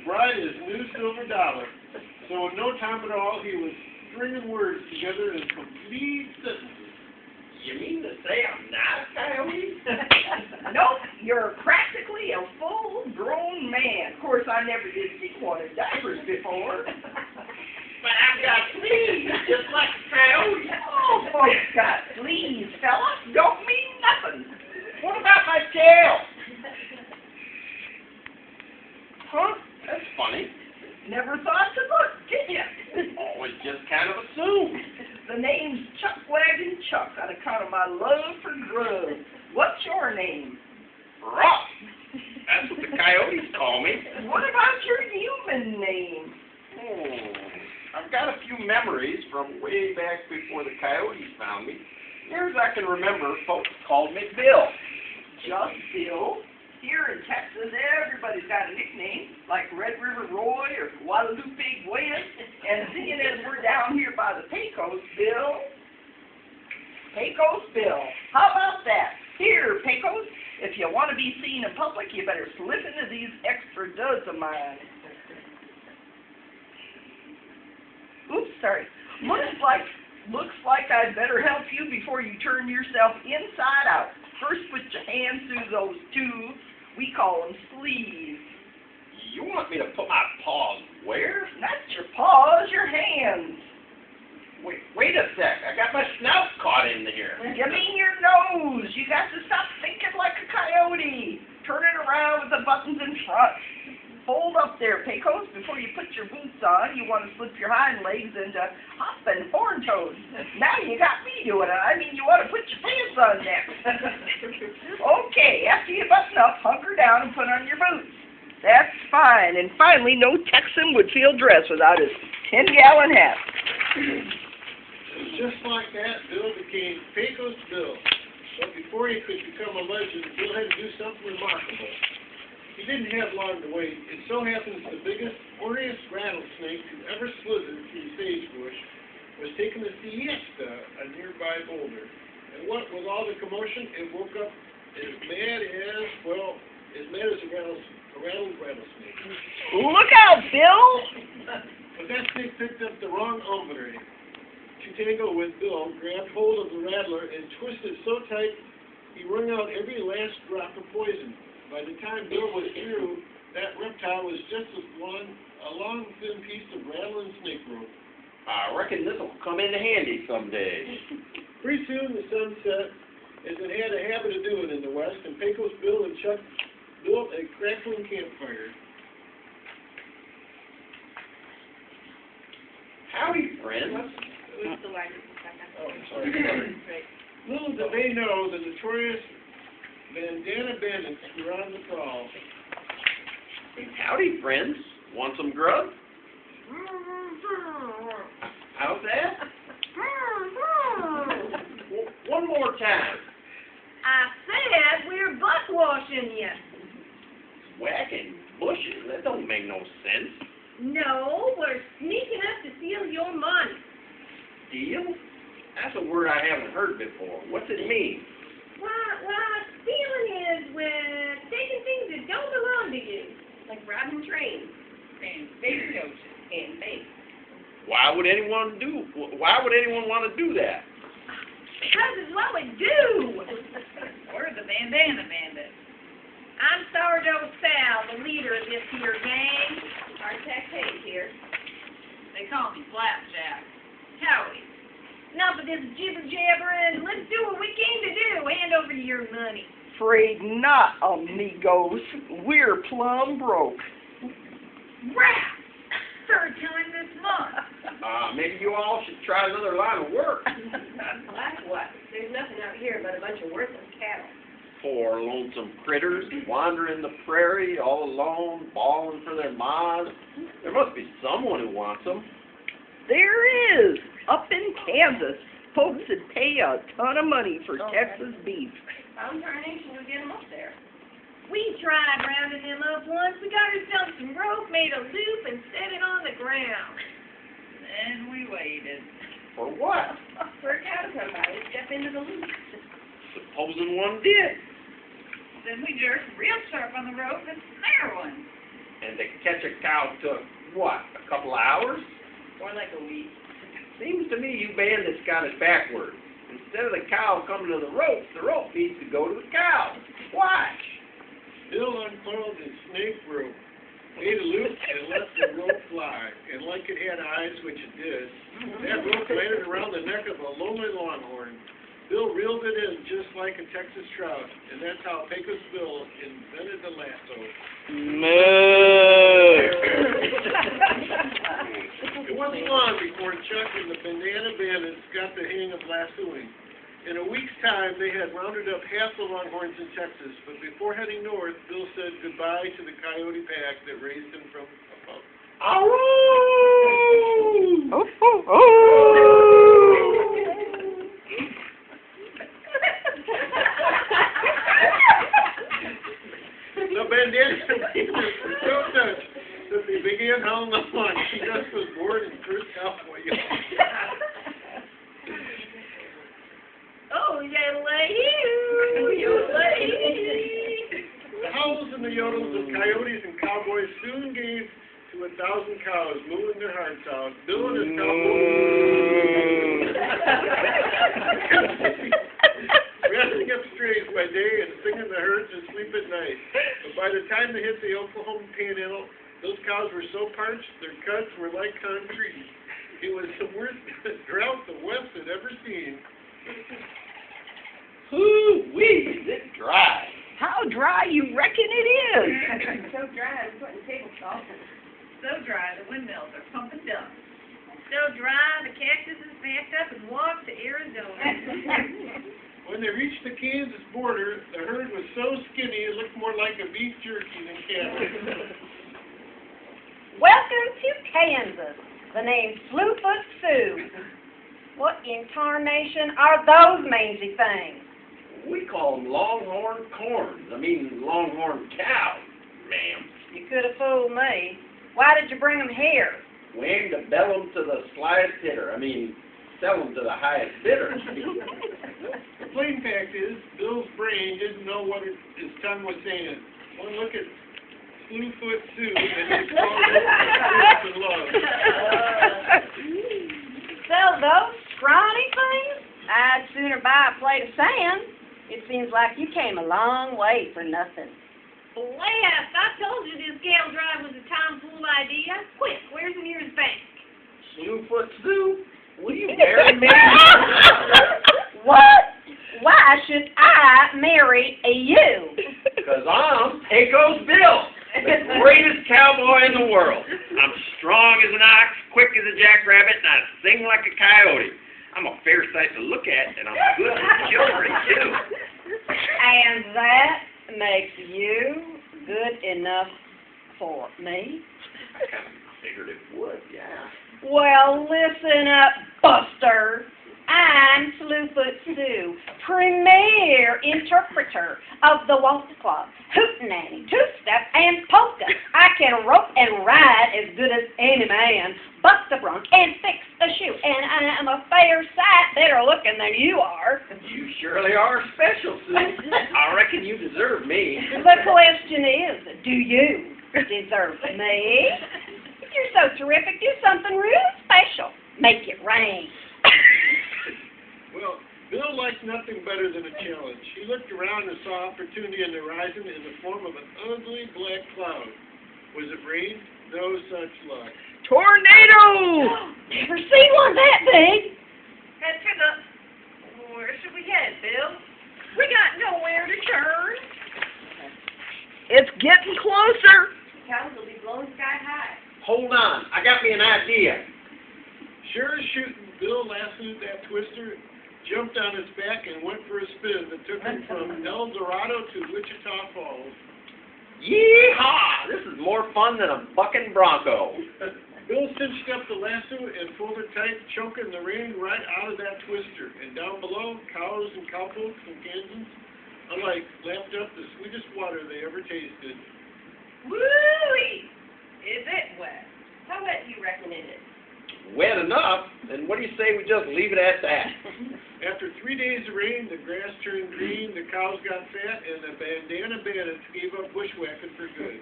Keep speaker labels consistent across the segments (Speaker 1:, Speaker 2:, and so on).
Speaker 1: bride his new silver dollar. So in no time at all, he was stringing words together in complete sentences.
Speaker 2: You mean to say I'm not a coyote?
Speaker 3: Nope, you're practically a full-grown man. Of course, I never did see one in diapers before.
Speaker 2: But I've got sleeves, just like a coyote.
Speaker 3: Oh, folks got sleeves, fella. Don't mean nothing.
Speaker 2: What about my tail?
Speaker 3: Huh?
Speaker 2: That's funny.
Speaker 3: Never thought to look, did you?
Speaker 2: Always just kind of assumed.
Speaker 3: The name's Chuck Wagon Chuck on account of my love for grub. What's your name?
Speaker 2: Rough. That's what the coyotes call me.
Speaker 3: What about your human name?
Speaker 2: I've got a few memories from way back before the coyotes found me. Near as I can remember, folks called me Bill.
Speaker 3: Just Bill. Here in Texas, everybody's got a nickname, like Red River Roy or Guadalupe Gwen. And seeing as we're down here by the Pecos Bill. Pecos Bill. How about that? Here, Pecos, if you want to be seen in public, you better slip into these extra duds of mine. Oops, sorry. Looks like I'd better help you before you turn yourself inside out. First, put your hands through those tubes. We call them sleeves.
Speaker 2: You want me to put my paws where?
Speaker 3: Not your paws, your hands.
Speaker 2: Wait a sec. I got my snout caught in here.
Speaker 3: You mean your nose. You got to stop thinking like a coyote. Turn it around with the buttons in front. Hold up there, Pecos. Before you put your boots on, you want to slip your hind legs into hopping horn toes. Now you got me doing it. I mean, you want to put your pants on next. Okay, after you button up, hunker down and put on your boots. That's fine. And finally, no Texan would feel dressed without his 10-gallon hat.
Speaker 1: And just like that, Bill became Pecos Bill. But before he could become a legend, Bill had to do something remarkable. He didn't have long to wait. It so happens the biggest, horniest rattlesnake who ever slithered through the sagebrush was taking a siesta a nearby boulder. And what with all the commotion, it woke up as mad as a rattled rattlesnake.
Speaker 3: Look out, Bill!
Speaker 1: But that snake picked up the wrong hombre to tangle with. Bill grabbed hold of the rattler and twisted so tight he wrung out every last drop of poison. By the time Bill was through, that reptile was just a long, thin piece of rattling snake rope.
Speaker 2: I reckon this will come in handy someday.
Speaker 1: Pretty soon the sun set, as it had a habit of doing in the West, and Pecos Bill and Chuck built a crackling campfire.
Speaker 2: Howdy, friends.
Speaker 1: Oh, sorry. Little did they know the notorious bandana bandits were on the prowl.
Speaker 2: Howdy, friends. Want some grub? How's that? One more time.
Speaker 4: I said we're butt washing you.
Speaker 2: Whacking bushes? That don't make no sense.
Speaker 4: No, we're sneaking up to steal your money.
Speaker 2: Steal? That's a word I haven't heard before. What's it mean?
Speaker 4: Well, stealing is when taking things that don't belong to you, like robbing trains and stagecoaches and banks.
Speaker 2: Why would anyone want to do that?
Speaker 4: Because it's what we do.
Speaker 5: We're the bandana bandits.
Speaker 4: I'm Sourdough Sal, the leader of this here gang. Our Tex Hayes here.
Speaker 5: They call me Flapjack. Howdy.
Speaker 4: Enough of this jibber-jabbering. Let's do what we came to do. Hand over your money.
Speaker 3: Afraid not, amigos. We're plumb broke.
Speaker 4: Rap! Third time this month.
Speaker 2: Maybe you all should try another line of work.
Speaker 4: Like what? There's nothing out here but a bunch of worthless cattle.
Speaker 2: Poor lonesome critters wandering the prairie all alone, bawling for their ma's. There must be someone who wants them.
Speaker 3: There is. Up in Kansas, folks would pay a ton of money for Texas beef.
Speaker 4: Found tarnation to get them up there. We tried rounding them up once. We got ourselves some rope, made a loop, and set it on the ground.
Speaker 5: Then we waited.
Speaker 2: For what?
Speaker 4: For a cow to come by and step into the loop.
Speaker 2: Supposing one did.
Speaker 5: Then we jerked real sharp on the rope and snare one.
Speaker 2: And and to catch a cow took, what, a couple of hours?
Speaker 3: More like a week.
Speaker 2: Seems to me you bandits got it backwards. Instead of the cow coming to the rope needs to go to the cow. Watch.
Speaker 1: Bill uncoiled his snake rope, made a loop, and let the rope fly. And like it had eyes, which it did, that rope landed around the neck of a lonely longhorn. Bill reeled it in just like a Texas trout, and that's how Pecos Bill invented the lasso. It wasn't long before Chuck and the Banana Bandits got the hang of lassoing. In a week's time, they had rounded up half the longhorns in Texas, but before heading north, Bill said goodbye to the coyote pack that raised him from a pup. The Bandana Bandits were so touched that they began howling the fun. She just was bored and cursed cowboy.
Speaker 4: Oh, yodelay.
Speaker 1: The howls and the yodels of coyotes and cowboys soon gave to 1,000 cows, mooing their hearts out. Bill and his cowboys resting up straight by day and singing the herds and sleep at night. But by the time they hit the Oklahoma Panhandle, those cows were so parched, their cuts were like concrete. It was the worst drought the West had ever seen.
Speaker 2: Hoo-wee, is it dry?
Speaker 3: How dry you reckon it is?
Speaker 4: So dry, I'm putting table salt.
Speaker 5: So dry, the windmills are pumping dust.
Speaker 4: So dry, the cactus is backed up and walked to Arizona.
Speaker 1: When they reached the Kansas border, the herd was so skinny it looked more like a beef jerky than cattle.
Speaker 6: Welcome to Kansas. The name's Slewfoot Sioux. What in tarnation are those mangy things?
Speaker 2: We call them longhorn corns. Longhorn cows, ma'am.
Speaker 6: You could have fooled me. Why did you bring them here?
Speaker 2: We aim to bell them to the slyest hitter. Sell them to the highest bidder.
Speaker 1: The plain fact is, Bill's brain didn't know what his tongue was saying. One look at Slewfoot Sioux and he called it and love.
Speaker 6: Sell those scrawny things? I'd sooner buy a plate of sand. It seems like you came a long way for nothing.
Speaker 4: Blast! I told you this cattle drive was a tomfool idea. Quick, where's the nearest bank?
Speaker 2: Slewfoot Sioux, will you marry me?
Speaker 6: What? Why should I marry you?
Speaker 2: Because I'm Pecos Bill, the greatest cowboy in the world. I'm strong as an ox, quick as a jackrabbit, and I sing like a coyote. I'm a fair sight to look at, and I'm good for children, too.
Speaker 6: And that makes you good enough for me?
Speaker 2: I kind of figured it would, yeah.
Speaker 6: Well, listen up, Buster. I'm Slewfoot Sioux, premier interpreter of the waltz club, hootenanny, two-step, and polka. I can rope and ride as good as any man, buck the bronc, and fix a shoe, and I am a fair sight better looking than you are.
Speaker 2: You surely are special, Sue. I reckon you deserve me.
Speaker 6: The question is, do you deserve me? If you're so terrific, do something real special. Make it rain.
Speaker 1: Well, Bill liked nothing better than a challenge. He looked around and saw opportunity on the horizon in the form of an ugly black cloud. Was it rain? No such luck.
Speaker 3: Tornado!
Speaker 6: Never seen one that big.
Speaker 5: Head to the... Where should we head, Bill? We got nowhere to turn.
Speaker 3: It's getting closer.
Speaker 4: Cows will be blowing sky high.
Speaker 2: Hold on, I got me an idea.
Speaker 1: Sure as shooting, Bill lassoed that twister, jumped on his back, and went for a spin that took him from El Dorado to Wichita Falls.
Speaker 2: Yee-haw! This is more fun than a bucking bronco.
Speaker 1: Bill cinched up the lasso and pulled it tight, choking the rain right out of that twister. And down below, cows and cowpokes and Kansans alike lapped up the sweetest water they ever tasted.
Speaker 5: Woo-wee! Is it wet?
Speaker 4: How wet do you reckon it is?
Speaker 2: Wet enough, and what do you say we just leave it at that?
Speaker 1: After 3 days of rain, the grass turned green, the cows got fat, and the Bandana Bandits gave up bushwhacking for good.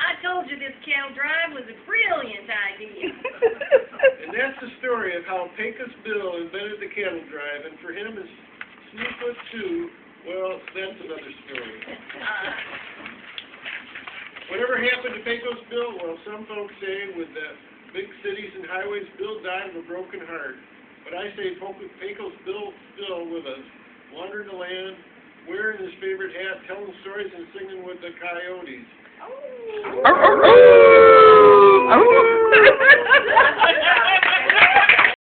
Speaker 4: I told you this cattle drive was a brilliant idea.
Speaker 1: And that's the story of how Pecos Bill invented the cattle drive, and for him, his Slewfoot Sue, well, that's another story. Whatever happened to Pecos Bill? Well, some folks say with the big cities and highways, Bill died of a broken heart. But I say Pecos Bill still with us, wandering the land, wearing his favorite hat, telling stories and singing with the coyotes.
Speaker 4: Oh.